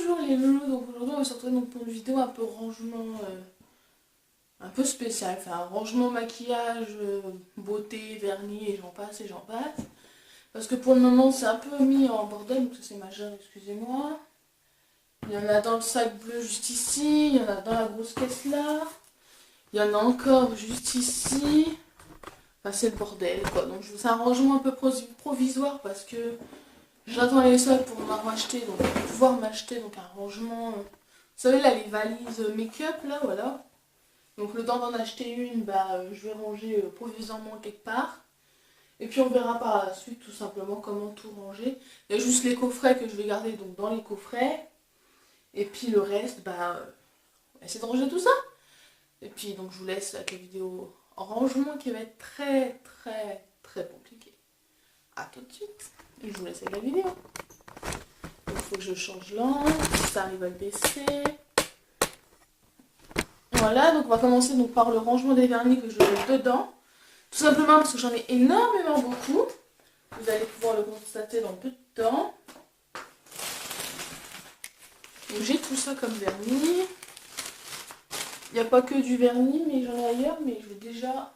Bonjour les loulous, donc aujourd'hui on va se retrouver donc pour une vidéo un peu rangement, un peu spécial, enfin rangement maquillage, beauté, vernis et j'en passe et j'en passe. Parce que pour le moment c'est un peu mis en bordel, donc ça c'est majeur, excusez-moi. Il y en a dans le sac bleu juste ici, il y en a dans la grosse caisse là, il y en a encore juste ici. Enfin c'est le bordel quoi, donc c'est un rangement un peu provisoire parce que j'attends les soldes pour m'acheter, donc pour pouvoir m'acheter donc un rangement. Vous savez là les valises make-up là voilà. Donc le temps d'en acheter une, je vais ranger provisoirement quelque part. Et puis on verra par la suite tout simplement comment tout ranger. Il y a juste les coffrets que je vais garder donc dans les coffrets. Et puis le reste, essayer de ranger tout ça. Et puis donc je vous laisse avec la vidéo en rangement qui va être très très très compliquée. A tout de suite. Et je vous laisse avec la vidéo. Il faut que je change l'angle, ça arrive à le baisser. Voilà, donc on va commencer donc par le rangement des vernis que je mets dedans. Tout simplement parce que j'en ai énormément beaucoup. Vous allez pouvoir le constater dans peu de temps. Donc j'ai tout ça comme vernis. Il n'y a pas que du vernis, mais j'en ai ailleurs. Mais je vais déjà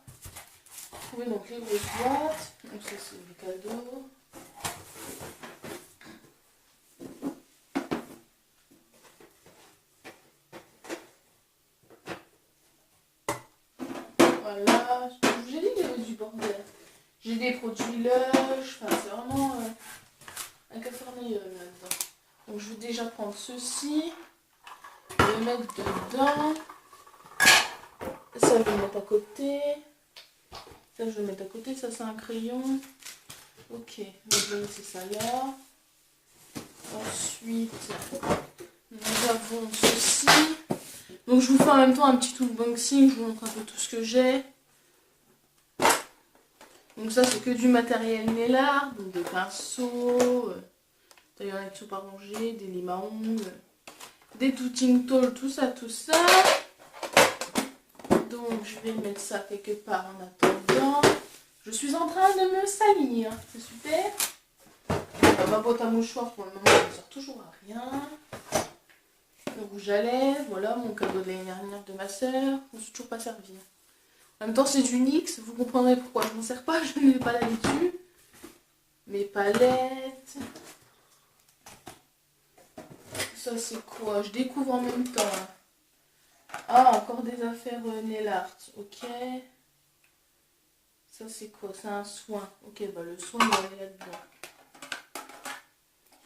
trouver donc les grosses boîtes. Donc ça c'est des cadeaux. Voilà, j'ai dit qu'il y avait du bordel. J'ai des produits Lush, enfin c'est vraiment un cafarnaum là-dedans. Donc je vais déjà prendre ceci, je vais le mettre dedans. Ça je vais le mettre à côté. Ça je vais le mettre à côté, ça c'est un crayon. Ok, donc je vais laisser ça là. Ensuite, nous avons ceci. Donc je vous fais en même temps un petit unboxing, je vous montre un peu tout ce que j'ai. Donc ça c'est que du matériel nail art, donc des pinceaux, tailleur à action par ranger, des limes à ongles, des tutting tools, tout ça, tout ça. Donc je vais mettre ça quelque part en attendant. Je suis en train de me salir, c'est super. Ma boîte à mouchoirs pour le moment ne sert toujours à rien. Le rouge à lèvres, voilà mon cadeau de l'année dernière de ma soeur, je ne suis toujours pas servie. En même temps c'est du NYX, vous comprendrez pourquoi je m'en sers pas, je ne mets pas là-dessus. Mes palettes. Ça c'est quoi? Je découvre en même temps. Ah, encore des affaires nail art, ok. Ça c'est quoi? C'est un soin. Ok, le soin il va aller là-dedans.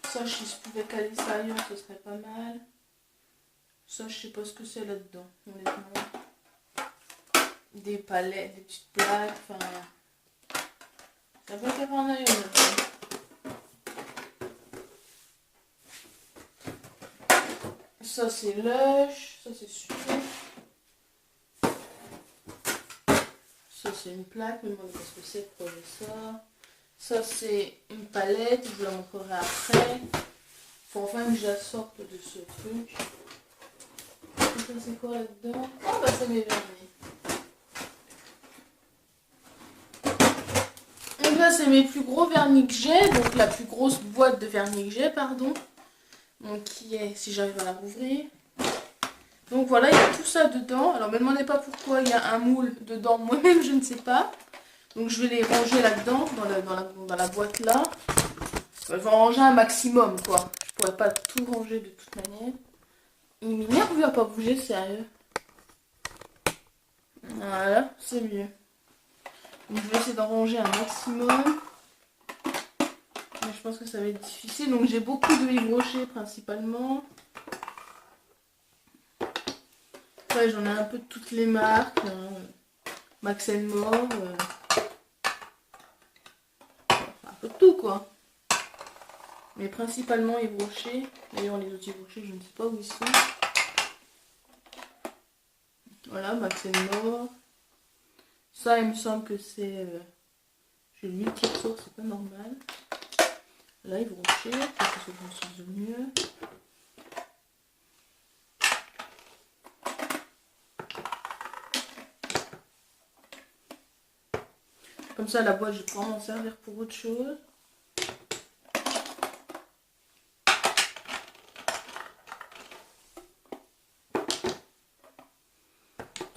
Ça, si je pouvais caler ça ailleurs, ce serait pas mal. Ça, je sais pas ce que c'est là-dedans, honnêtement. Des palettes, des petites plaques, enfin... Ça peut faire un œil là-dedans. Ça, c'est Lush. Ça, c'est super. Ça, c'est une plaque, mais moi, je sais pas ce que c'est pour ça. Ça, c'est une palette, je vous la montrerai après. Faut enfin que je la sorte de ce truc. Ça, c'est quoi là-dedans? Oh, c'est mes vernis. Donc là, c'est mes plus gros vernis que j'ai. Donc la plus grosse boîte de vernis que j'ai, pardon. Donc qui est, si j'arrive à la rouvrir. Donc voilà, il y a tout ça dedans. Alors, ne me demandez pas pourquoi il y a un moule dedans. Moi-même, je ne sais pas. Donc je vais les ranger là-dedans, dans la boîte là. Je vais en ranger un maximum, quoi. Je pourrais pas tout ranger de toute manière. Il m'énerve à pas bouger, sérieux. Voilà, c'est mieux. Donc je vais essayer d'en ranger un maximum. Mais je pense que ça va être difficile. Donc j'ai beaucoup de Yves Rocher principalement. Ouais, j'en ai un peu de toutes les marques. Max More. Un peu de tout, quoi. Mais principalement Yves Rocher. D'ailleurs, les autres Yves Rocher, je ne sais pas où ils sont. Voilà, Max More. Ça, il me semble que c'est... j'ai 8 types sauts, c'est pas normal. Là, Yves Rocher, parce que je me sens mieux. Comme ça, la boîte, je vais pouvoir m'en servir pour autre chose.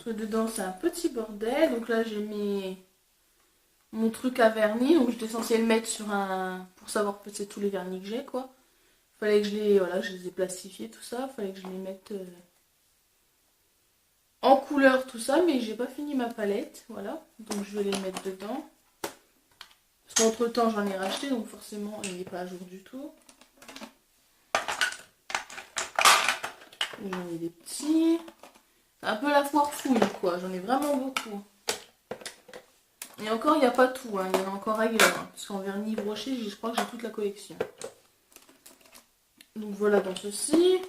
que dedans c'est un petit bordel. Donc là j'ai mis mon truc à vernis. Donc j'étais censée le mettre sur un... pour savoir que c'est tous les vernis que j'ai quoi. Fallait que je les... Voilà, je les ai plastifiés tout ça. Fallait que je les mette en couleur tout ça. Mais j'ai pas fini ma palette. Voilà. Donc je vais les mettre dedans. Parce qu'entre temps j'en ai racheté. Donc forcément elle n'est pas à jour du tout. J'en ai des petits. C'est un peu la foire fouille quoi. J'en ai vraiment beaucoup. Et encore, il n'y a pas tout, hein. Il y en a encore ailleurs. Hein. Parce qu'en vernis broché, je crois que j'ai toute la collection. Donc voilà dans ceci.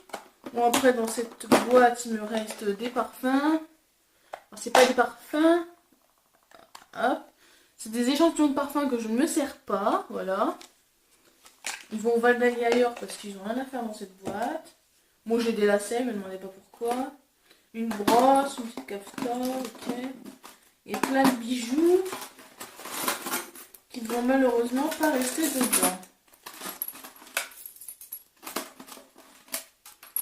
Bon, après, dans cette boîte, il me reste des parfums. Alors, c'est pas des parfums. Hop. C'est des échantillons de parfums que je ne me sers pas. Voilà. Ils vont au Val d'Ali ailleurs parce qu'ils n'ont rien à faire dans cette boîte. Moi, j'ai des lacets, ne me demandez pas pourquoi. Une brosse, une petite cafetole, ok. Et plein de bijoux qui ne vont malheureusement pas rester dedans.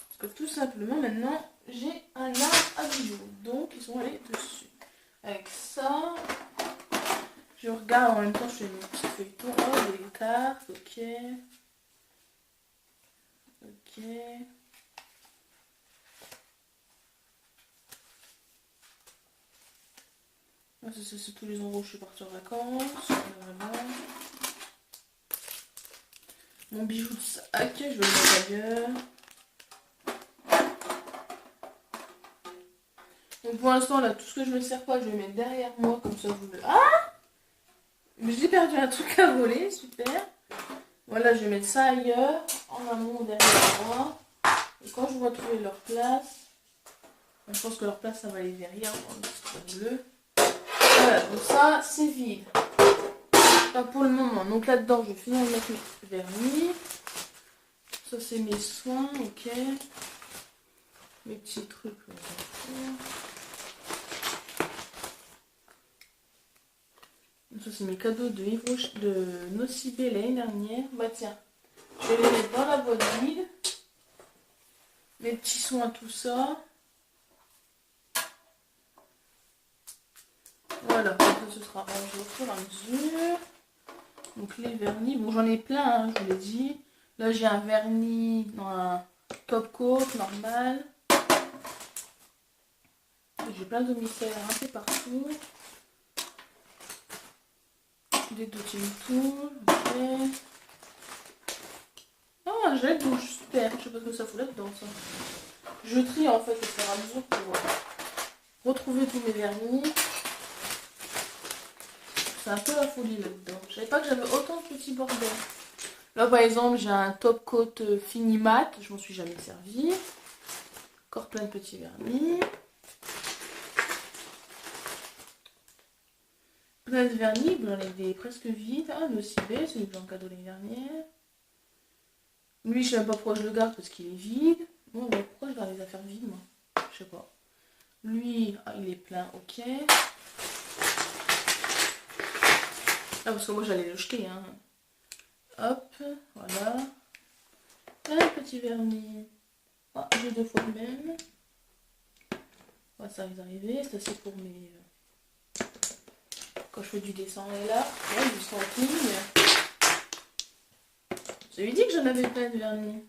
Parce que tout simplement maintenant j'ai un arbre à bijoux. Donc ils sont allés dessus. Avec ça, je regarde en même temps, je fais mon petit feuilleton. Oh, des cartes, ok. Ok. C'est tous les endroits où je suis partie en vacances. Voilà. Mon bijou de sac, je vais le mettre ailleurs. Donc pour l'instant là, tout ce que je ne me sers pas, je vais mettre derrière moi, comme ça vous le... Ah! Mais j'ai perdu un truc à voler, super. Voilà, je vais mettre ça ailleurs, en amont derrière moi. Et quand je vais retrouver leur place, je pense que leur place ça va aller derrière, le bleu. Voilà, donc ça c'est vide. Pas pour le moment. Donc là-dedans, je vais finir de mettre mes vernis. Ça c'est mes soins, ok. Mes petits trucs. Ça c'est mes cadeaux de Nocibé l'année dernière. Bah tiens, je vais les mettre dans la boîte vide. Les petits soins, tout ça. Voilà, ça ce sera rangé au fur et à mesure. Donc les vernis, bon j'en ai plein, hein, je vous l'ai dit. Là j'ai un vernis dans un top coat normal. J'ai plein de mystères un peu partout. Des Dotting Tool, ok. Oh, un gel douche, super. Je sais pas ce que ça fout là-dedans, ça. Je trie en fait au fur et à mesure pour retrouver tous mes vernis. C'est un peu la folie là-dedans. Je savais pas que j'avais autant de petits bordels. Là par exemple, j'ai un top coat fini mat. Je m'en suis jamais servi. Encore plein de petits vernis. Plein de vernis, j'en ai des presque vides. Ah, le Nocibé, celui que j'ai en cadeau l'année dernière. Lui, je sais même pas pourquoi je le garde parce qu'il est vide. Bon, bah, pourquoi je garde les affaires vides, moi? Je sais pas. Lui, ah, il est plein, ok. Ah, parce que moi, j'allais le jeter, hein. Hop, voilà. Plein de petits vernis. Ah, j'ai deux fois le même. Ouais, ça va arriver. Ça, c'est pour mes... Quand je fais du dessin et là, ouais, du stamping. J'avais dit que j'en avais plein de vernis.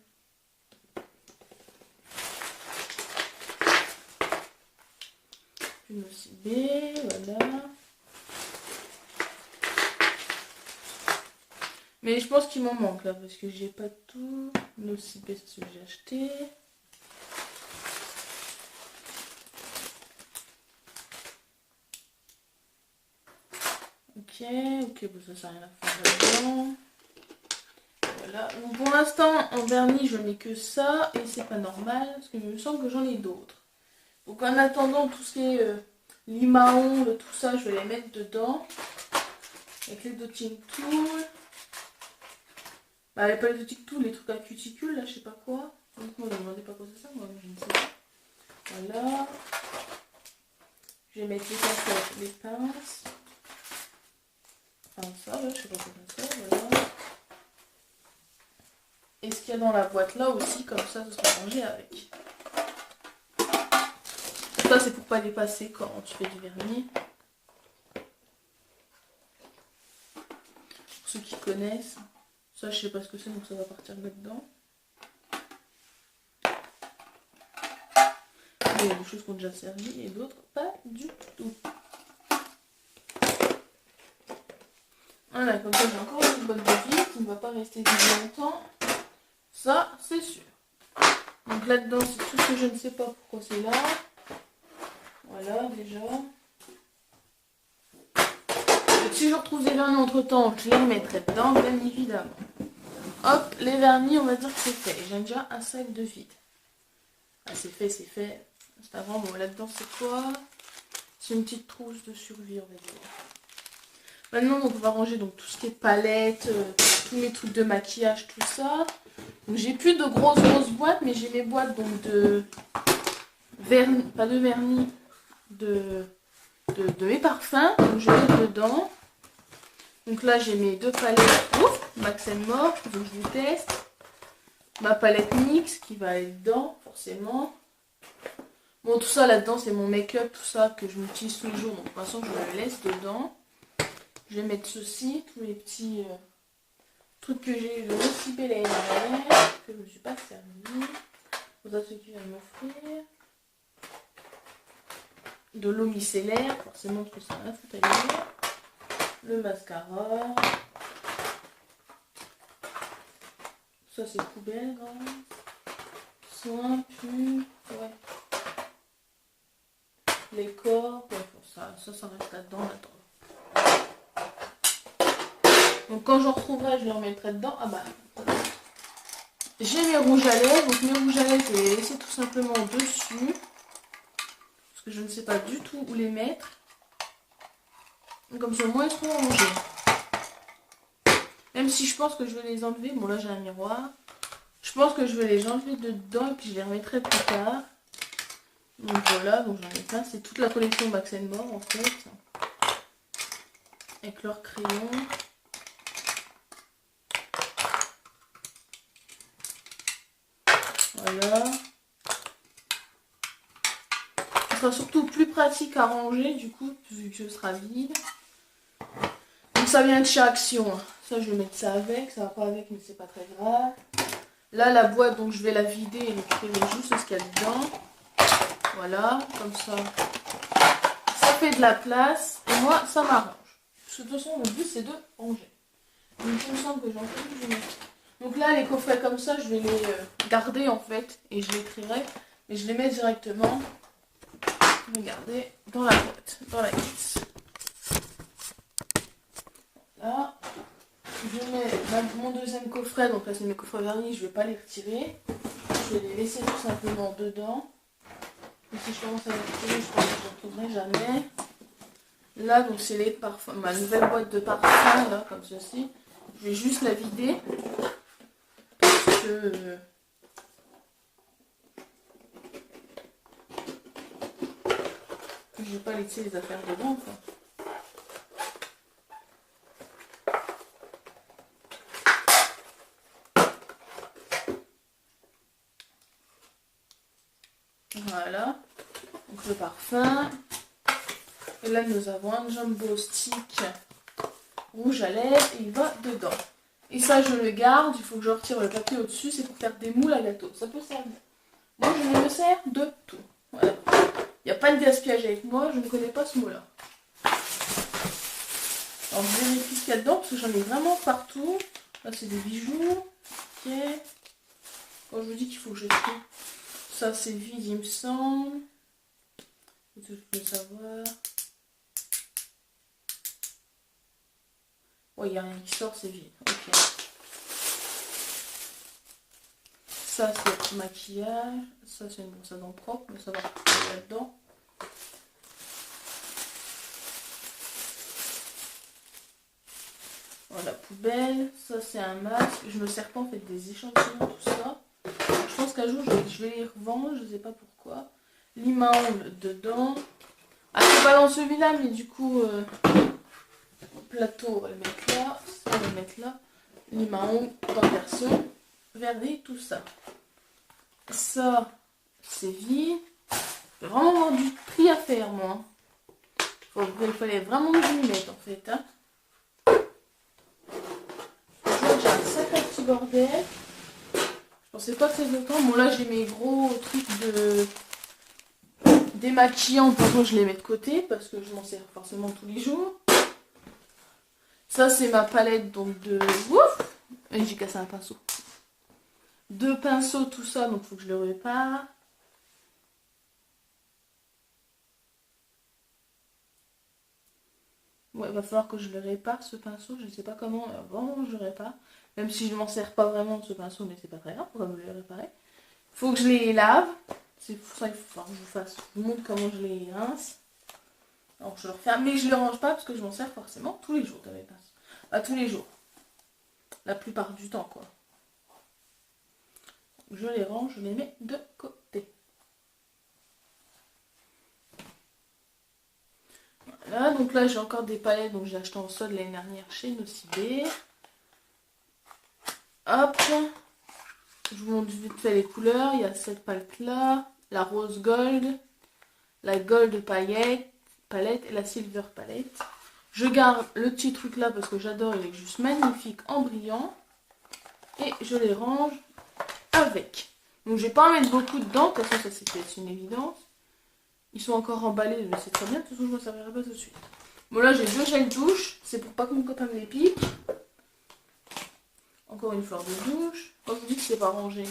Une Nocibé, voilà. Mais je pense qu'il m'en manque là, parce que j'ai pas tout. Nocibé, c'est ce que j'ai acheté. Ok, bon, ça n'a rien à faire là-dedans. Voilà, donc pour l'instant en vernis je n'ai que ça et c'est pas normal parce que je me sens que j'en ai d'autres. Donc en attendant tout ce qui est limaon, tout ça, je vais les mettre dedans. Avec les Dotting Tool. Bah, pas les Dotting Tool, les trucs à cuticule, là, je sais pas quoi. Donc moi, ne me demandez pas quoi c'est ça, moi je ne sais pas. Voilà. Je vais mettre les cassettes, les pinces. Enfin ça, là, je sais pas quoi ça, voilà. Et ce qu'il y a dans la boîte là aussi, comme ça, ce sera rangé avec. Ça, c'est pour pas les passer quand tu fais du vernis. Pour ceux qui connaissent. Ça, je sais pas ce que c'est, donc ça va partir là-dedans. Il y a des choses qui ont déjà servi et d'autres pas du tout. Voilà, comme ça j'ai encore une boîte de vide qui ne va pas rester très longtemps. Ça, c'est sûr. Donc là-dedans, c'est tout ce que je ne sais pas pourquoi c'est là. Voilà, déjà. Donc, si je retrouve des vernis entre temps, je les remettrai dedans, bien évidemment. Hop, les vernis, on va dire que c'est fait. J'ai déjà un sac de vide. Ah, c'est fait, c'est fait. C'est avant, bon, là-dedans, c'est quoi? C'est une petite trousse de survie, on va dire. Maintenant, donc, on va ranger donc, tout ce qui est palette, tous mes trucs de maquillage, tout ça. Donc, j'ai plus de grosses boîtes, mais j'ai mes boîtes donc, de vernis, pas de vernis, de mes parfums. Donc, je vais mettre dedans. Donc là, j'ai mes deux palettes Max & More, donc je vous teste. Ma palette NYX qui va aller dedans, forcément. Bon, tout ça là-dedans, c'est mon make-up, tout ça que je m'utilise tous les jours. Donc, de toute façon, je le laisse dedans. Je vais mettre ceci, tous les petits trucs que j'ai eu de recycler l'année dernière, que je ne me suis pas servi. Voilà ce qu'il vient de m'offrir. De l'eau micellaire, forcément, parce que ça va foutre ailleurs. Le mascara. Ça, c'est poubelle, grave. Soin, pu, ouais. Les corps, ouais, ça reste là-dedans, attends. Donc quand j'en retrouverai, je les remettrai dedans. Ah bah, j'ai mes rouges à lèvres. Donc mes rouges à lèvres, je vais les laisser tout simplement dessus. Parce que je ne sais pas du tout où les mettre. Comme ça, au moins, ils seront rangés. Même si je pense que je vais les enlever. Bon, là, j'ai un miroir. Je pense que je vais les enlever dedans et puis je les remettrai plus tard. Donc voilà, donc j'en ai plein. C'est toute la collection Max & More, en fait. Avec leurs crayons. Voilà. Ce sera surtout plus pratique à ranger, du coup, vu que ce sera vide. Donc ça vient de chez Action. Ça, je vais mettre ça avec. Ça va pas avec, mais c'est pas très grave. Là, la boîte, donc je vais la vider et récupérer juste ce qu'il y a dedans. Voilà, comme ça. Ça fait de la place. Et moi, ça m'arrange. Parce que de toute façon, le but, c'est de ranger. Donc, il me semble que j'en fais plus. Donc là, les coffrets comme ça, je vais les garder en fait. Et je les trierai. Mais je les mets directement. Regardez, dans la boîte, dans la caisse. Là. Je mets mon deuxième coffret, donc là c'est mes coffrets vernis, je ne vais pas les retirer. Je vais les laisser tout simplement dedans. Et si je commence à les retirer, je pense que je ne retrouverai jamais. Là, donc c'est les parfums, ma nouvelle boîte de parfums, là, comme ceci. Je vais juste la vider. Parce que... je ne vais pas laisser les affaires dedans, quoi. Voilà, donc le parfum. Et là nous avons un jumbo stick rouge à lèvres et il va dedans. Et ça je le garde, il faut que je retire le papier au-dessus, c'est pour faire des moules à gâteau. Ça peut servir. Moi je me sers de tout. Voilà. Il n'y a pas de gaspillage avec moi, je ne connais pas ce mot-là. Alors je vérifie ce qu'il y a dedans parce que j'en ai vraiment partout. Là c'est des bijoux. Ok. Quand je vous dis qu'il faut que je trie. Ça c'est vide il me semble. Je peux savoir. Ouais, il n'y a rien qui sort, c'est vide. Ok. Ça c'est maquillage. Ça c'est une brosse à dents propre, mais ça va rentrer là-dedans. Voilà, poubelle. Ça c'est un masque. Je me sers pas en fait des échantillons, tout ça. Je pense qu'un jour je vais les revendre, je sais pas pourquoi. Lime à ongles dedans. Ah, c'est pas dans celui-là, mais du coup, plateau, on va le mettre là. Ça, on va le mettre là. Lime à ongles dans le version. Vernis, tout ça. Ça, c'est vide. Je vais vraiment avoir du tri à faire, moi. Il fallait vraiment que je m'y mette, en fait. Hein. Je vois que j'ai un sacré petit bordel. Je pensais pas très longtemps. Bon, là, j'ai mes gros trucs de démaquillant. Par contre, je les mets de côté parce que je m'en sers forcément tous les jours. Ça, c'est ma palette donc de... Ouf! Et j'ai cassé un pinceau. 2 pinceaux, tout ça, donc il faut que je le répare. Ouais, il va falloir que je le répare ce pinceau. Je ne sais pas comment avant je le répare. Même si je ne m'en sers pas vraiment de ce pinceau, mais c'est pas très grave, on va me le réparer. Il faut que je les lave. C'est pour ça qu'il faut que je vous montre comment je les rince. Alors je le refais, mais je ne les range pas parce que je m'en sers forcément tous les jours de mes pinceaux. Pas tous les jours. La plupart du temps, quoi. Je les range, je les mets de côté. Voilà, donc là j'ai encore des palettes, donc j'ai acheté en solde l'année dernière chez Nocibé. Hop, je vous montre vite fait les couleurs. Il y a cette palette là, la rose gold, la gold palette et la silver palette. Je garde le petit truc là parce que j'adore, il est juste magnifique en brillant. Et je les range avec. Donc je vais pas en mettre beaucoup dedans, parce que ça c'est une évidence. Ils sont encore emballés, mais c'est très bien, de toute façon je ne m'en servirai pas tout de suite. Bon là j'ai 2 gels douche, c'est pour pas que mon copain me les pique. Encore une fleur de douche. Quand je vous dis que c'est pas rangé,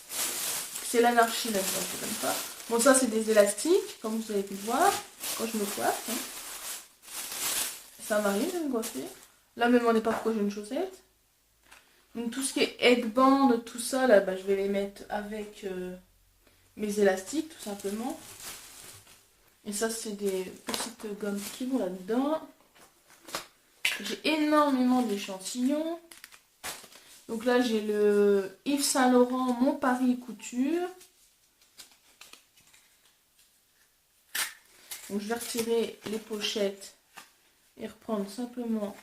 c'est l'anarchie là-dedans, c'est comme ça. Bon ça c'est des élastiques, comme vous avez pu le voir, quand je me coiffe. Hein. Ça m'arrive de me coiffer. Là même on n'est pas pourquoi j'ai une chaussette. Donc tout ce qui est headband, tout ça là, bah, je vais les mettre avec mes élastiques tout simplement. Et ça c'est des petites gommes qui vont là-dedans. J'ai énormément d'échantillons. Donc là j'ai le Yves Saint Laurent Mon Paris Couture. Donc je vais retirer les pochettes et reprendre simplement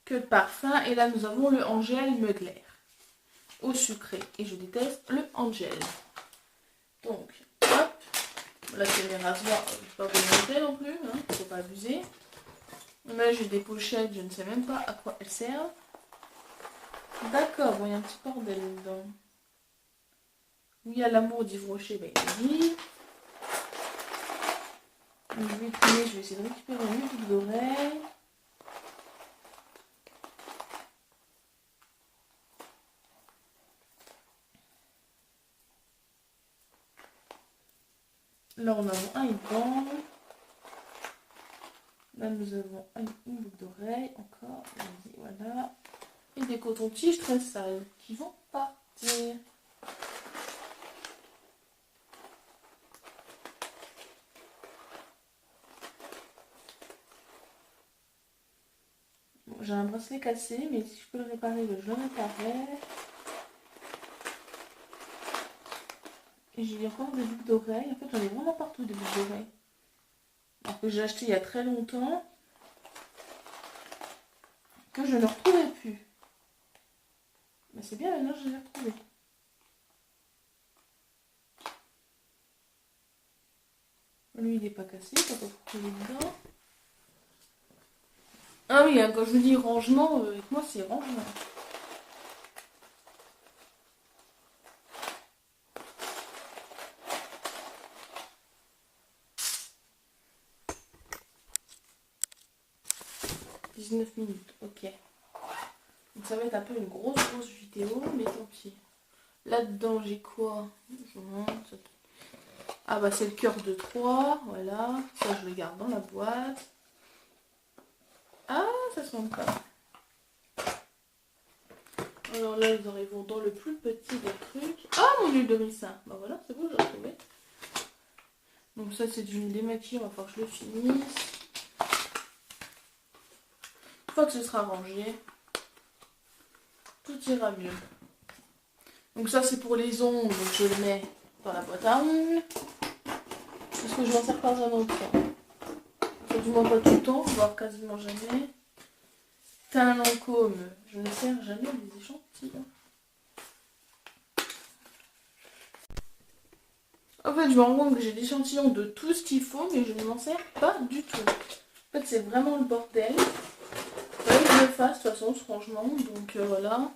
que le parfum. Et là nous avons le Angel Mugler au sucré. Et je déteste le Angel. Donc hop. Là c'est mes rasoirs, je ne vais pas vous les montrer non plus, hein, faut pas abuser. Là j'ai des pochettes, je ne sais même pas à quoi elles servent. D'accord, bon il y a un petit bordel dedans. Oui, il y a l'amour d'Yves Rocher, ben il est dit. Donc, je vais trier, je vais essayer de récupérer mes boucles d'oreilles. Là on a un headband. Là nous avons une boucle d'oreille encore. Vas-y, voilà. Et des cotons-tiges très sales qui vont partir. Bon, j'ai un bracelet cassé, mais si je peux le réparer, je le réparerai. Et j'ai encore des boucles d'oreilles. En fait, j'en ai vraiment partout des boucles d'oreilles. Alors que j'ai acheté il y a très longtemps. Que je ne retrouvais plus. Mais c'est bien, maintenant je les ai retrouvés. Lui, il n'est pas cassé, il faut pas trouver dedans. Ah oui, hein, quand je vous dis rangement, avec moi c'est rangement. « 19 minutes, ok. Donc ça va être un peu une grosse vidéo, mais tant pis. Là-dedans, j'ai quoi? Je vous montre. Ah bah c'est le cœur de 3, voilà. Ça, je le garde dans la boîte. Ah, ça se monte pas. Alors là, nous arrivons dans le plus petit des trucs. Ah, mon huile de ricin. Bah voilà, c'est bon, je l'ai retrouvé. Donc ça, c'est du démaquillant, il va falloir que je le finisse. Une fois que ce sera rangé, tout ira mieux. Donc ça, c'est pour les ongles, donc je le mets dans la boîte à ongles. Parce que je m'en sers pas vraiment tout le temps. Enfin, du moins pas tout le temps, voire quasiment jamais. Teint Lancôme, je ne sers jamais des échantillons. En fait, je me rends compte que j'ai l'échantillon de tout ce qu'il faut, mais je ne m'en sers pas du tout. En fait, c'est vraiment le bordel. Fallait que je le fasse, de toute façon, ce rangement. Donc, voilà.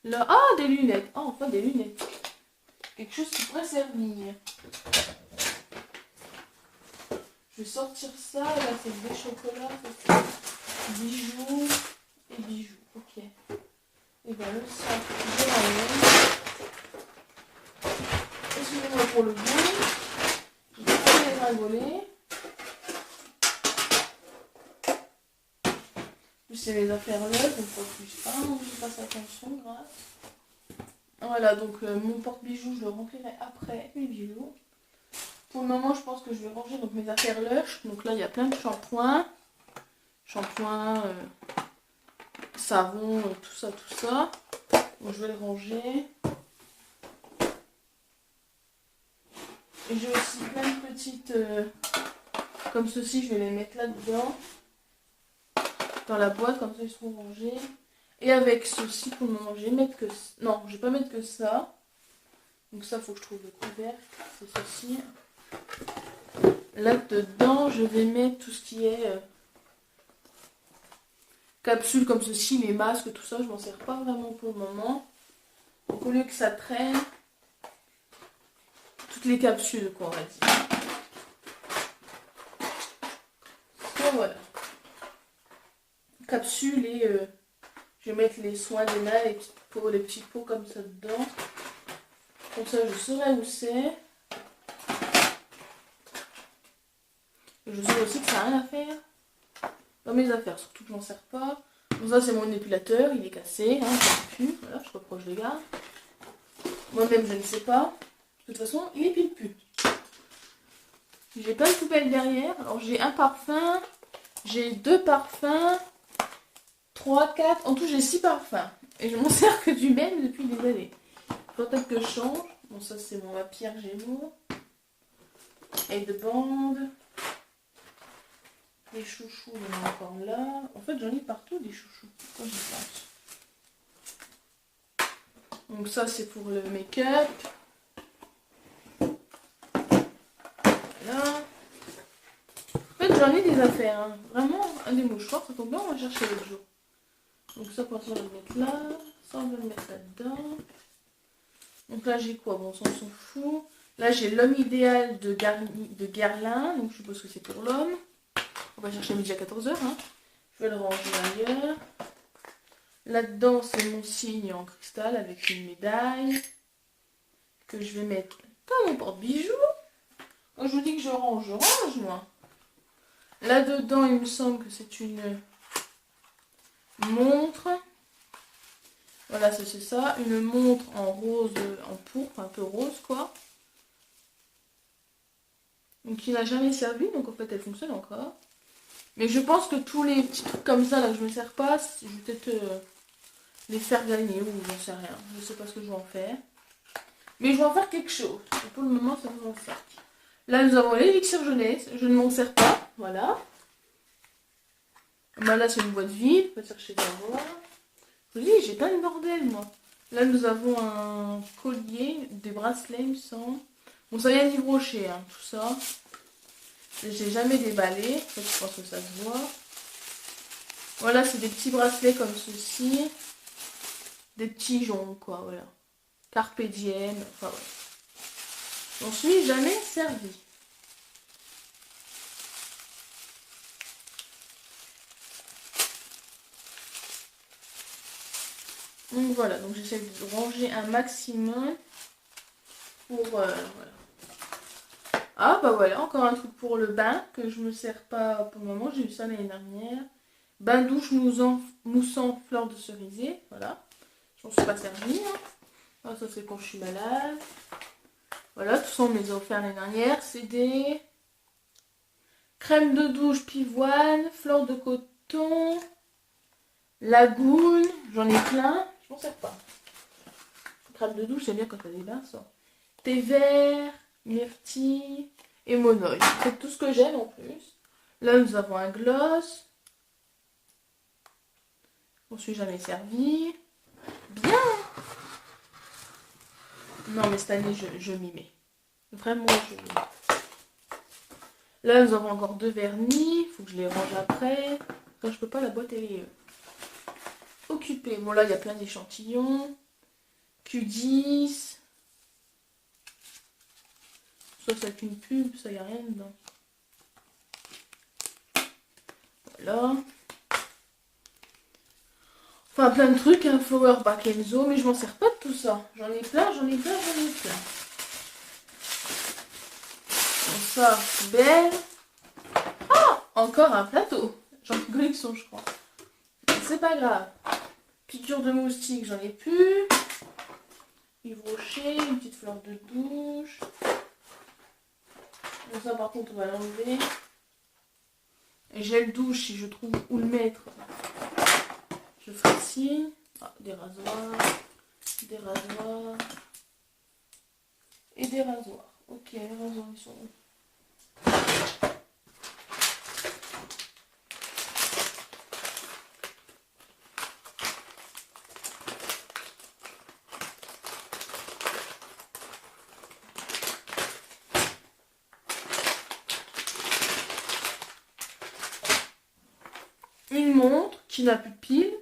Là, ah, des lunettes. Ah, enfin, des lunettes. Quelque chose qui pourrait servir. Je vais sortir ça. Là, c'est des chocolats. Ça, c'est bijoux et bijoux. Ok. Et bien, le sac, je l'enlève. Excusez-moi pour le bruit. Je vais pas les rigoler. C'est les affaires là, donc pas plus pas, donc je passe attention, grave. Voilà, donc mon porte-bijoux, je le remplirai après mes bijoux. Pour le moment, je pense que je vais ranger donc mes affaires Lush. Donc là, il y a plein de shampoings. Shampoing, savon, tout ça, tout ça. Donc je vais le ranger. Et j'ai aussi plein de petites, comme ceci, je vais les mettre là-dedans. Dans la boîte, comme ça ils seront rangés. Et avec ceci, pour le moment, je vais mettre que... Non, je vais pas mettre que ça. Donc ça, faut que je trouve le couvercle. C'est ceci. Là-dedans, je vais mettre tout ce qui est capsules comme ceci, les masques, tout ça. Je m'en sers pas vraiment pour le moment. Donc au lieu que ça traîne, toutes les capsules, quoi, on va dire. Donc voilà. Capsules et je vais mettre les soins des mains, les petits pots comme ça dedans. Comme ça, je saurai où c'est. Et je sais aussi que ça n'a rien à faire dans mes affaires, surtout que je m'en sers pas. Donc ça, c'est mon épilateur, il est cassé, hein, ça pue. Voilà, je sais pas pourquoi je le garde. Moi-même, je ne sais pas. De toute façon, il épile plus. J'ai plein de poubelles derrière. Alors, j'ai un parfum, j'ai 2 parfums, 3, 4, en tout, j'ai 6 parfums. Et je m'en sers que du même depuis des années. Peut-être que je change. Bon, ça, c'est ma pierre Gémeaux. Et de bande. Les chouchous, il y en a encore là. En fait, j'en ai partout des chouchous. Pourquoi j'y pense. Donc ça, c'est pour le make-up. Là. En fait, j'en ai des affaires. Hein. Vraiment, un des mouchoirs, ça tombe bien, on va chercher l'autre jour. Donc ça, pour ça, on va le mettre là. Ça, on va le mettre là-dedans. Donc là, j'ai quoi? Bon, ça, on s'en fout. Là, j'ai l'homme idéal de Guerlain. Donc je suppose que c'est pour l'homme. On va chercher midi à 14h. Hein. Je vais le ranger ailleurs. Là-dedans, c'est mon signe en cristal avec une médaille. Que je vais mettre dans mon porte-bijoux. Quand je vous dis que je range, moi. Là-dedans, il me semble que c'est une montre. Voilà, c'est ça. Une montre en rose, en pourpre, un peu rose, quoi. Donc, qui n'a jamais servi. Donc, en fait, elle fonctionne encore. Mais je pense que tous les petits trucs comme ça, là, que je me sers pas, je vais peut-être les faire gagner ou j'en sais rien. Je sais pas ce que je vais en faire. Mais je vais en faire quelque chose. Et pour le moment, c'est mon sac. Là, nous avons l'élixir jeunesse. Je ne m'en sers pas. Voilà. Bah, là, c'est une boîte vide. On va chercher d'avoir. Je vous dis, j'ai plein de bordel, moi. Là, nous avons un collier, des bracelets, il me semble. Bon, ça vient d'Yves Rocher, hein, tout ça. J'ai jamais déballé. En fait, je pense que ça se voit. Voilà, c'est des petits bracelets comme ceci. Des petits joncs, quoi, voilà. Carpe diem, enfin, voilà. J'en suis jamais servi. Donc voilà, donc j'essaie de ranger un maximum pour voilà. Ah bah voilà, encore un truc pour le bain que je me sers pas pour le moment, j'ai eu ça l'année dernière. Bain douche moussant fleur de cerisier, voilà. Je m'en suis pas servi. Hein. Ah, ça c'est quand je suis malade. Voilà, tout ça on me les a offert l'année dernière. C'est des crème de douche pivoine, fleur de coton, lagoune, j'en ai plein. Je m'en sers pas. Crème de douche, j'aime bien quand t'as des bains, ça. Thé vert, myrtille et monoï. C'est tout ce que j'aime en plus. Là, nous avons un gloss. Je m'en suis jamais servi. Bien. Non, mais cette année, je m'y mets. Vraiment joli. Là, nous avons encore 2 vernis. Il faut que je les range après. Quand je peux pas, la boîte, elle est occupée. Bon, là, il y a plein d'échantillons. Q10. Ça, c'est une pub. Ça, il n'y a rien dedans. Voilà. Enfin, plein de trucs. Hein. Flower Back Enzo. Mais je m'en sers pas de tout ça. J'en ai plein, j'en ai plein, j'en ai plein. Donc ça, belle. Ah, encore un plateau. J'en ai collection, je crois. C'est pas grave. Piqûre de moustique, j'en ai plus. Yves Rocher, une petite fleur de douche. Donc ça, par contre, on va l'enlever. Gel douche, si je trouve où le mettre, je ferai signe. Ah, des rasoirs. Des rasoirs. Et des rasoirs. Ok, les rasoirs, ils sont où? Une montre qui n'a plus de pile.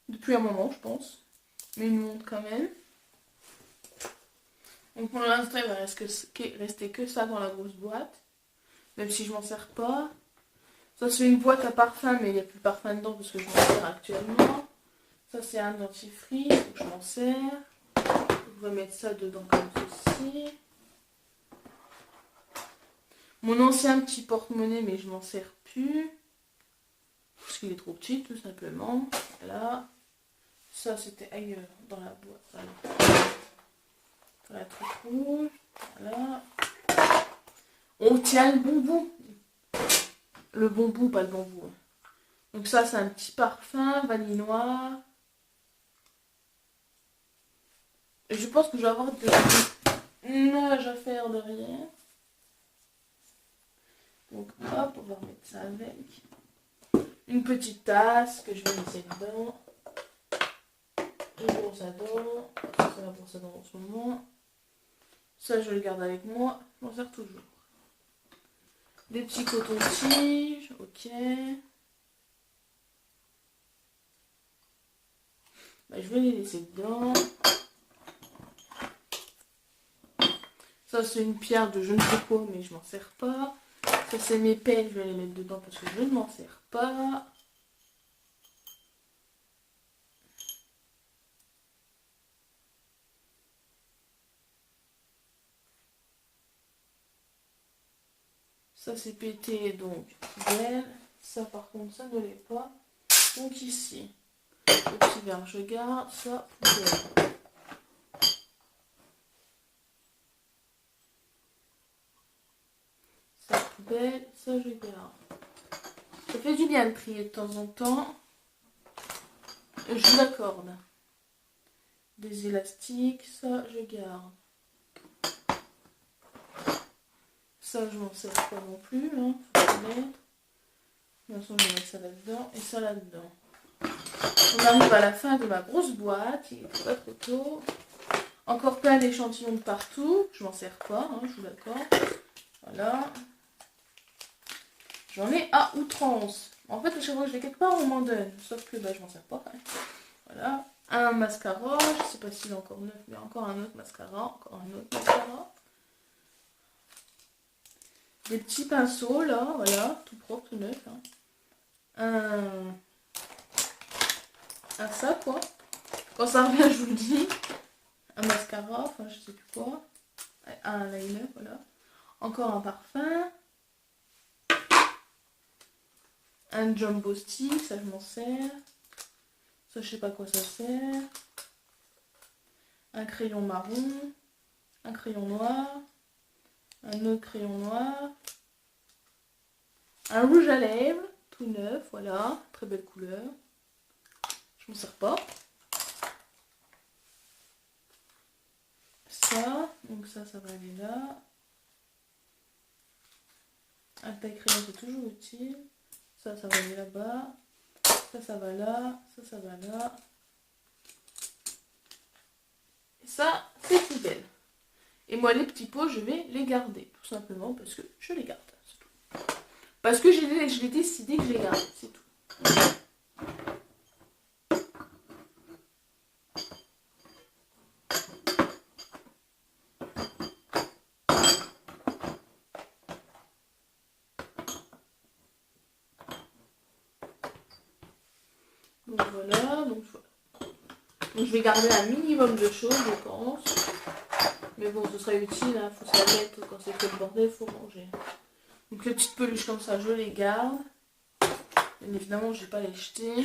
Depuis un moment, je pense. Mais une montre quand même. Donc pour l'instant, il va rester que ça dans la grosse boîte. Même si je m'en sers pas. Ça, c'est une boîte à parfum, mais il n'y a plus de parfum dedans parce que je m'en sers actuellement. Ça, c'est un dentifrice, donc je m'en sers. Je vais mettre ça dedans comme ceci. Mon ancien petit porte-monnaie, mais je m'en sers plus. Parce qu'il est trop petit, tout simplement. Voilà. Ça, c'était ailleurs, dans la boîte. Voilà. Dans la truc rouge. Voilà. On tient le bon bout. Le bon bout, pas le bon bout. Donc ça, c'est un petit parfum, vanille noire. Et je pense que je vais avoir des nuages à faire derrière. Donc hop, on va remettre ça avec. Une petite tasse que je vais laisser dedans. Une brosse à dents. Ça, c'est la brosse à dents en ce moment. Ça, je le garde avec moi. Je m'en sers toujours. Des petits cotons-tiges. Ok. Bah, je vais les laisser dedans. Ça, c'est une pierre de je ne sais quoi, mais je m'en sers pas. Ça, c'est mes pelles. Je vais les mettre dedans parce que je ne m'en sers pas. Ça, c'est pété, donc poubelle. Ça, par contre, ça ne l'est pas. Donc ici, le petit verre, je garde. Ça, poubelle. Ça, poubelle. Ça, je garde. Ça fait du bien de trier de temps en temps. Je l'accorde. Des élastiques, ça, je garde. Ça, je m'en sers pas non plus. Hein. Faut le mettre. De toute façon, je vais mettre ça là-dedans et ça là-dedans. On arrive à la fin de ma grosse boîte. Il est pas trop tôt. Encore plein d'échantillons de partout. Je m'en sers pas, hein, je vous l'accorde. Voilà. J'en ai à outrance. En fait, à chaque fois que je l'ai quelque part, on m'en donne. Sauf que bah, je m'en sers pas. Hein. Voilà. Un mascara. Je sais pas s'il est encore neuf, mais encore un autre mascara. Encore un autre mascara. Des petits pinceaux là, voilà, tout propre, tout neuf. Hein. Un ça quoi. Quand ça revient, je vous le dis. Un mascara, enfin je sais plus quoi. Un liner, voilà. Encore un parfum. Un jumbo stick, ça je m'en sers. Ça je sais pas quoi ça sert. Un crayon marron. Un crayon noir. Un autre crayon noir. Un rouge à lèvres, tout neuf, voilà. Très belle couleur. Je m'en sers pas. Ça, donc ça va aller là. Un taille-crayon, c'est toujours utile. Ça va aller là-bas. Ça va là. Ça va là. Et ça, c'est poubelle. Et moi, les petits pots, je vais les garder. Tout simplement parce que je les garde. C'est tout. Parce que je l'ai décidé que je les garde. C'est tout. Donc voilà. Donc je vais garder un minimum de choses, je pense. Mais bon, ce serait utile, il faut se la mettre quand c'est fait le bordel, il faut ranger. Donc les petites peluches comme ça, je les garde. Bien évidemment, je ne vais pas les jeter.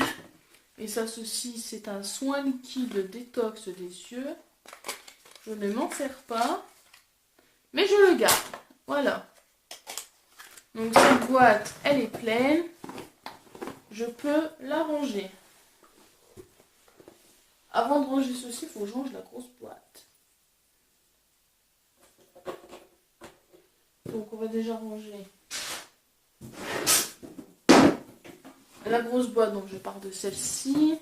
Et ça, ceci, c'est un soin liquide détox des yeux. Je ne m'en sers pas. Mais je le garde. Voilà. Donc cette boîte, elle est pleine. Je peux la ranger. Avant de ranger ceci, il faut que je range la grosse boîte. Donc on va déjà ranger la grosse boîte. Donc je pars de celle-ci.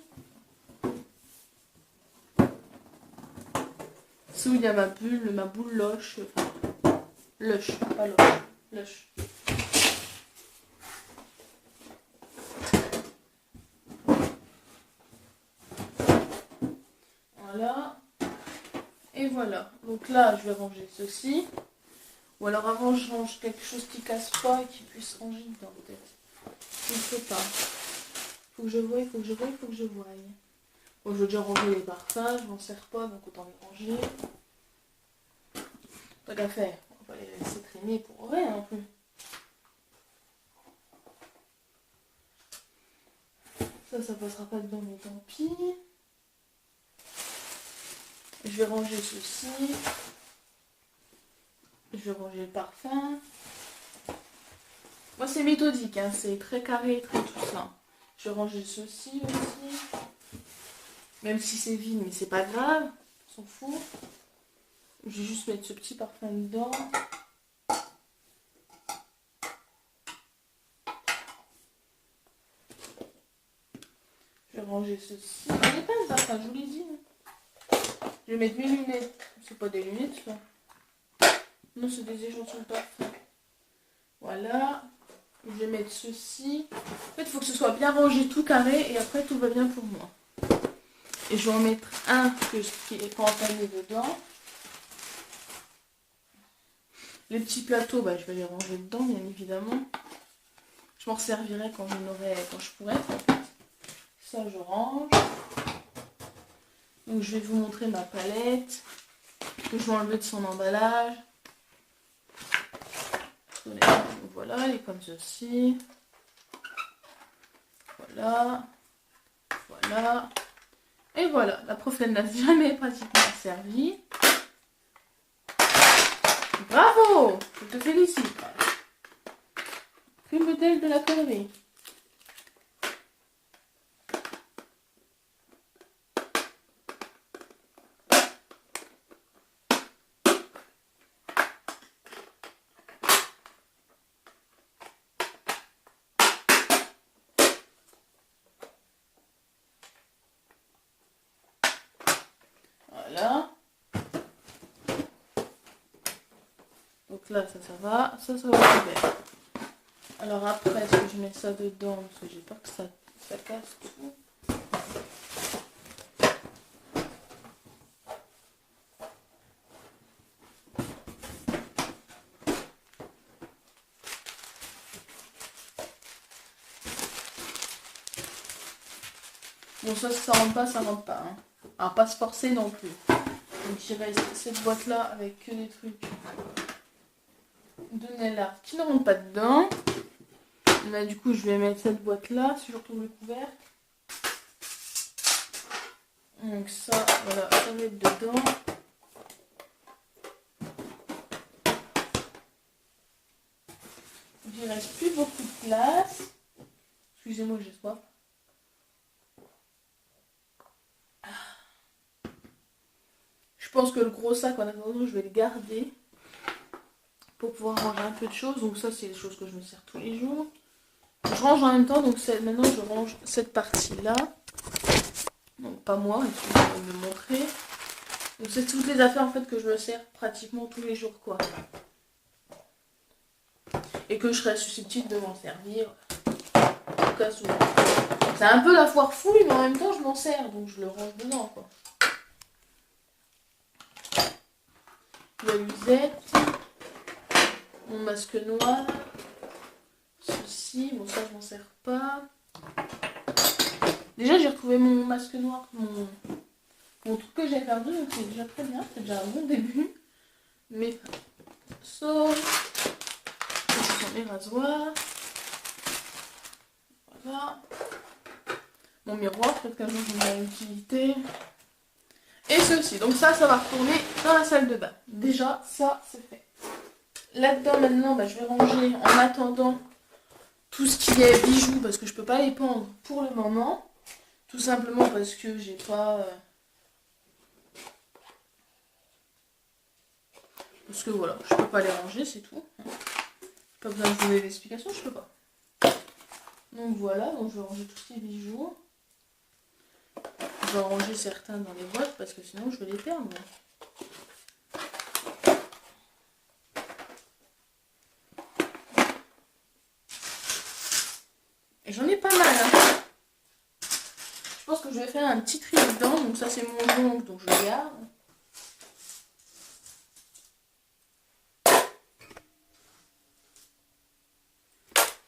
C'est où il y a ma boule loche. Enfin, lush, pas loche. Lush. Voilà. Et voilà. Donc là, je vais ranger ceci. Ou alors avant, je range quelque chose qui casse pas et qui puisse ranger dedans, peut-être. Je ne sais pas. Faut que je voie, faut que je voie, faut que je voie. Bon, je veux déjà ranger les parfums, je m'en sers pas, donc autant les ranger. Tant qu'à faire, on va les laisser traîner pour rien non plus. Ça passera pas dedans, mais tant pis. Je vais ranger ceci. Je vais ranger le parfum. Moi, c'est méthodique, hein, c'est très carré, très tout ça. Je vais ranger ceci aussi. Même si c'est vide, mais c'est pas grave. On s'en fout. Je vais juste mettre ce petit parfum dedans. Je vais ranger ceci. Il n'y a pas de parfum, je vous l'ai dit. Je vais mettre mes lunettes. C'est pas des lunettes, ça. Non, c'est des échantillons de parfum. Voilà. Je vais mettre ceci. En fait, il faut que ce soit bien rangé, tout carré. Et après, tout va bien pour moi. Et je vais en mettre un qui est pas entamé dedans. Les petits plateaux, bah, je vais les ranger dedans, bien évidemment. Je m'en servirai quand je pourrai. En fait. Ça, je range. Donc, je vais vous montrer ma palette. Que je vais enlever de son emballage. Donc, voilà, elle est comme ceci. Voilà. Voilà. Et voilà, la prof, elle n'a jamais pratiquement servi. Bravo! Je te félicite. Plus modèle de la connerie. Voilà. Donc là, ça va. Ça va ouvert. Alors après, est-ce que je mets ça dedans? Parce que j'ai peur que ça casse tout. Bon, ça, si ça rentre pas, ça rentre pas. Hein. Alors, pas se forcer non plus. Donc, il reste cette boîte-là avec que des trucs de nail art qui ne rentrent pas dedans. Là, du coup, je vais mettre cette boîte-là, si je retrouve le couvercle. Donc, ça, voilà, ça va être dedans. Il ne reste plus beaucoup de place. Excusez-moi, j'ai soif. Je pense que le gros sac, en attendant, je vais le garder pour pouvoir ranger un peu de choses. Donc ça, c'est les choses que je me sers tous les jours. Je range en même temps, donc maintenant, je range cette partie-là. Donc pas moi, je vais me montrer. Donc c'est toutes les affaires en fait que je me sers pratiquement tous les jours quoi. Et que je serais susceptible de m'en servir au cas où. C'est un peu la foire fouille mais en même temps je m'en sers donc je le range dedans quoi. La Musette, mon masque noir, ceci, bon ça je m'en sers pas. Déjà j'ai retrouvé mon masque noir, mon truc que j'ai perdu, donc c'est déjà très bien, c'est déjà un bon début. Mes pinceaux, ce sont mes rasoirs, voilà. Mon miroir, peut-être qu'un jour j'en aurai utilité. Et ceci, donc ça va retourner dans la salle de bain. Déjà, ça c'est fait. Là-dedans maintenant, je vais ranger en attendant tout ce qui est bijoux parce que je peux pas les pendre pour le moment. Tout simplement parce que j'ai pas... Parce que voilà, je peux pas les ranger, c'est tout. Pas besoin de vous donner l'explication, je peux pas. Donc voilà, donc je vais ranger tous ces bijoux. Je vais en ranger certains dans les boîtes parce que sinon je vais les perdre. Et j'en ai pas mal. Hein. Je pense que je vais faire un petit tri dedans. Donc ça c'est mon ongle, donc je le garde.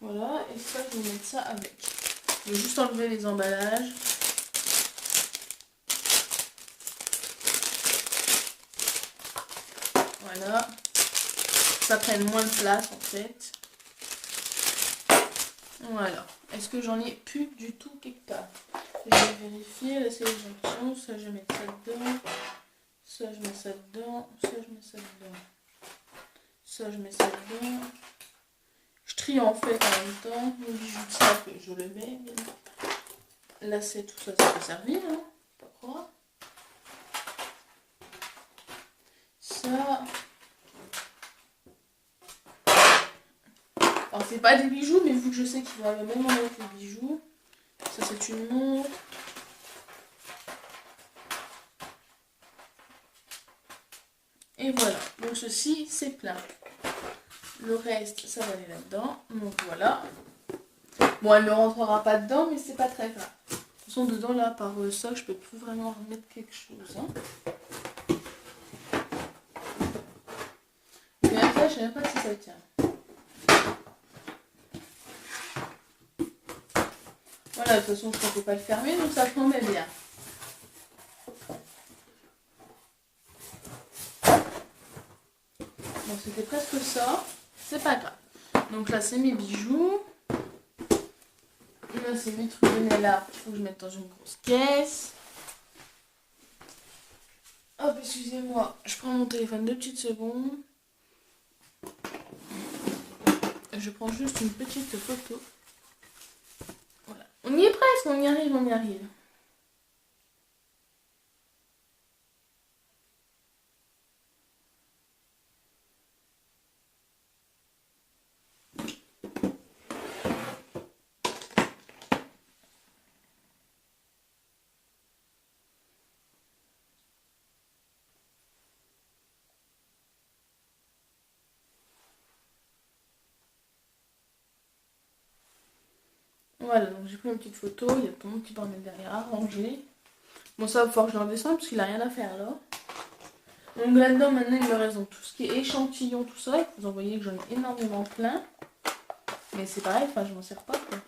Voilà, et ça je vais mettre ça avec. Je vais juste enlever les emballages. Voilà. Ça prenne moins de place en fait. Voilà. Est-ce que j'en ai plus du tout quelque part? Je vais vérifier. Là c'est les jonctions. Ça je vais mettre ça dedans. Ça je mets ça dedans. Ça je mets ça dedans. Ça je mets ça dedans. Je trie en fait en même temps. Mon bijou de sac, je le mets. Là c'est tout ça, ça peut servir. Hein, pas croire. Ça. Alors c'est pas des bijoux, mais vu que je sais qu'il va le même avec les bijoux. Ça c'est une montre. Et voilà. Donc ceci c'est plein. Le reste ça va aller là-dedans. Donc voilà. Bon elle ne rentrera pas dedans, mais c'est pas très grave. De toute façon dedans là par ça je peux plus vraiment remettre quelque chose. Hein. Mais après je sais même pas si ça tient. Voilà, de toute façon, je ne peux pas le fermer, donc ça tombait bien. Donc c'était presque ça. C'est pas grave. Donc là, c'est mes bijoux. Là, c'est mes trucs de nail art qu'il faut que je mette dans une grosse caisse. Hop, excusez-moi. Je prends mon téléphone 2 petites secondes. Je prends juste une petite photo. Voilà. On y est presque, on y arrive, on y arrive. Voilà, donc j'ai pris une petite photo, il y a tout le monde qui peut en mettre derrière, à ranger. Bon, ça va falloir que je le redescende parce qu'il a rien à faire là. Donc là-dedans, maintenant, il me reste donc tout ce qui est échantillon, tout ça. Vous en voyez que j'en ai énormément plein. Mais c'est pareil, enfin, je m'en sers pas, quoi.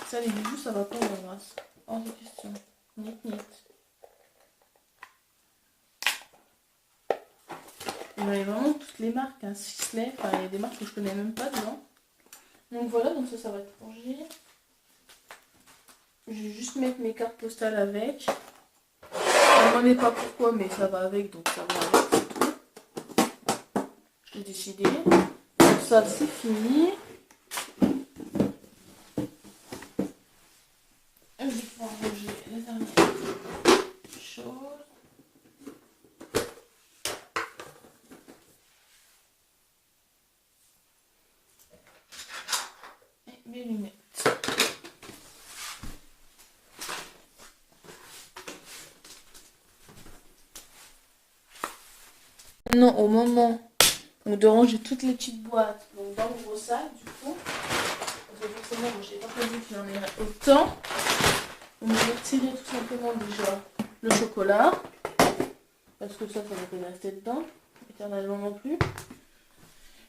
Ça, les bijoux, ça va pas en grâce. Hors de question. Niet, niet. Il y a vraiment toutes les marques, hein. Sisley, enfin, il y a des marques que je connais même pas dedans. Donc voilà, donc ça va être rangé. Je vais juste mettre mes cartes postales avec. Je ne demandez pas pourquoi, mais ça va avec, donc ça va avec, c'est tout. J'ai décidé. Donc ça, c'est fini. Je vais pouvoir ranger les dernières choses. Et mes lunettes. maintenant au moment de ranger toutes les petites boîtes donc dans le gros sac du coup. Parce que forcément, j'ai pas prévu qu'il y en ait autant. Donc je vais retirer tout simplement déjà le chocolat. Parce que ça va pas rester dedans. Éternellement non plus.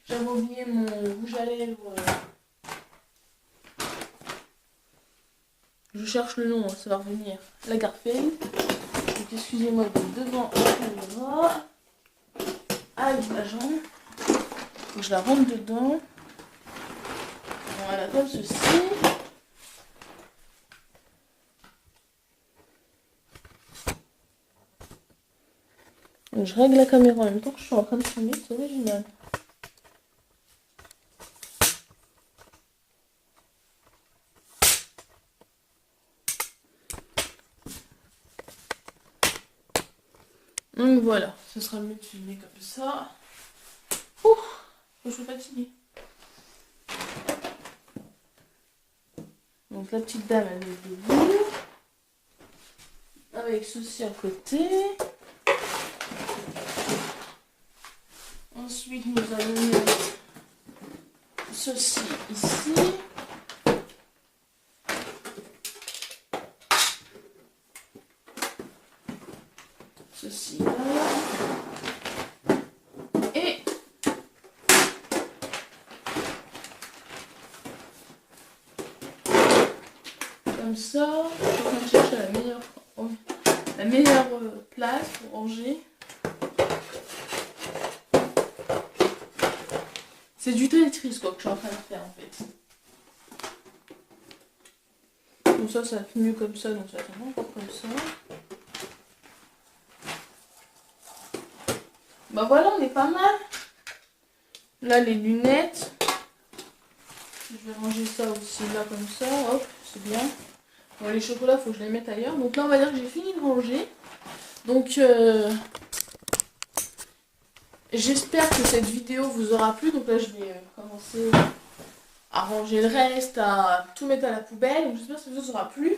J'avais oublié mon rouge à lèvres. Je cherche le nom, hein, ça va revenir. La Garfield. Donc excusez-moi de devant la caméra. Avec la jambe. Donc je la rentre dedans. Voilà, comme ceci. Je règle la caméra en même temps que je suis en train de filmer, c'est original. Donc voilà, ce sera mieux de filmer comme ça. Ouh, je suis fatiguée. Donc la petite dame elle est debout. Avec ceci à côté. Ensuite nous allons mettre ceci ici. Ceci là. Et comme ça, je suis en train de chercher la meilleure place pour ranger. C'est du Tetris quoi que je suis en train de faire en fait. Donc ça fait mieux comme ça, donc ça fait encore comme ça. Bah voilà, on est pas mal. Là les lunettes. Je vais ranger ça aussi là comme ça, hop, c'est bien. Bon les chocolats, faut que je les mette ailleurs. Donc là on va dire que j'ai fini de ranger. Donc j'espère que cette vidéo vous aura plu. Donc là je vais commencer à ranger le reste, à tout mettre à la poubelle. Donc j'espère que ça vous aura plu.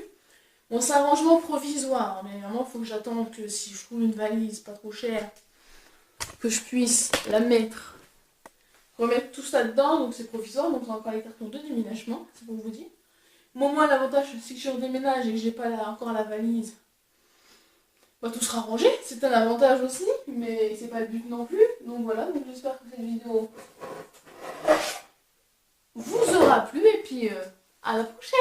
Bon c'est un rangement provisoire, mais vraiment il faut que j'attende que si je trouve une valise pas trop chère, que je puisse la mettre, remettre tout ça dedans. Donc c'est provisoire, donc on a encore les cartons de déménagement, c'est pour vous dire. Moi l'avantage c'est que je redéménage et que j'ai pas encore la valise. Bah, tout sera rangé, c'est un avantage aussi, mais c'est pas le but non plus. Donc voilà, donc j'espère que cette vidéo vous aura plu et puis à la prochaine.